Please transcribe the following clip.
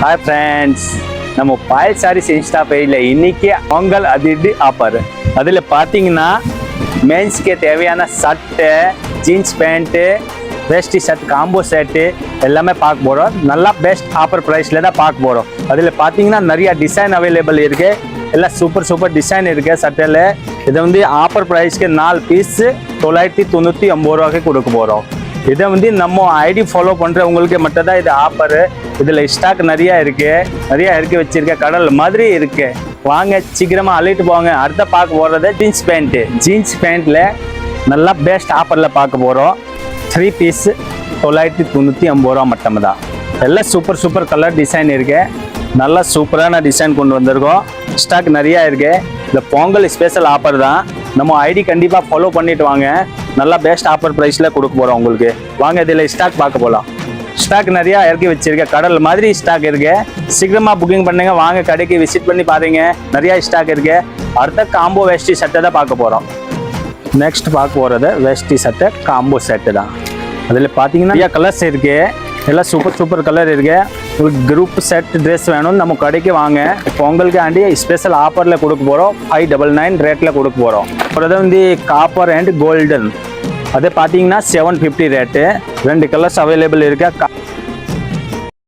Hi friends, நம்ம பாயல் saris Insta பேஜில் இன்னைக்கு பொங்கல் அதிரடி ஆஃபர். அதில் பார்த்தீங்கன்னா மென்ஸ்க்கு தேவையான சட்டை, ஜீன்ஸ் பேண்ட்டு, வேஷ்டி ஷர்ட், காம்போ செட்டு எல்லாமே பார்க்க போகிறோம். நல்லா பெஸ்ட் ஆஃபர் ப்ரைஸில் தான் பார்க்க போகிறோம். அதில் பார்த்தீங்கன்னா நிறையா டிசைன் அவைலபிள் இருக்குது. எல்லாம் சூப்பர் டிசைன் இருக்குது சட்டையில். இதை வந்து ஆஃபர் ப்ரைஸ்க்கு 4 பீஸ் 999 ரூபாய்க்கு கொடுக்க போகிறோம். இதை வந்து நம்ம ஐடி ஃபாலோ பண்ணுறவங்களுக்கு மட்டும்தான் இது ஆஃபரு. இதில் ஸ்டாக் நிறையா இறக்கி வச்சிருக்கேன். கடல் மாதிரி இருக்கு. வாங்க சீக்கிரமாக அள்ளிட்டு போங்க. அடுத்த பார்க்க போகிறது ஜீன்ஸ் பேண்ட்டு. ஜீன்ஸ் பேண்ட்டில் நல்லா பெஸ்ட் ஆஃபரில் பார்க்க போகிறோம். 3 பீஸ் 999 ரூபா மட்டும் தான். எல்லாம் சூப்பர் கலர் டிசைன் இருக்கு. நல்லா சூப்பரான டிசைன் கொண்டு வந்திருக்கோம். ஸ்டாக் நிறையா இருக்கு. இந்த பொங்கல் ஸ்பெஷல் ஆஃபர் தான். நம்ம ஐடி கண்டிப்பாக ஃபாலோ பண்ணிட்டு வாங்க. நல்லா பெஸ்ட் ஆஃபர் ப்ரைஸில் கொடுக்க போகிறோம் உங்களுக்கு. வாங்க இதில் ஸ்டாக் பார்க்க போகலாம். ஸ்டாக் நிறையா இறக்கி வச்சிருக்கேன். கடல் மாதிரி ஸ்டாக் இருக்கு. சீக்கிரமாக புக்கிங் பண்ணுங்க. வாங்க கடைக்கு விசிட் பண்ணி பாருங்க. நிறையா ஸ்டாக் இருக்கு. அடுத்த காம்போ வேஷ்டி சட்டை தான் பார்க்க போகிறோம். நெக்ஸ்ட் பார்க்க போகிறது வேஷ்டி சட்டை காம்போ செட்டு தான். அதில் பார்த்தீங்கன்னா நிறையா கலர்ஸ் இருக்கு. எல்லாம் சூப்பர் கலர் இருக்கு. உங்களுக்கு குரூப் செட் ட்ரெஸ் வேணும்னு நம்ம கடைக்கு வாங்க. பொங்கலுக்கு ஆண்டி ஸ்பெஷல் ஆஃபரில் கொடுக்க போகிறோம். 599 ரேட்டில் கொடுக்க போகிறோம். அப்புறம் வந்து காப்பர் அண்ட் கோல்டன், அது பார்த்தீங்கன்னா 750 ரேட்டு. 2 கலர்ஸ் அவைலபிள் இருக்கு.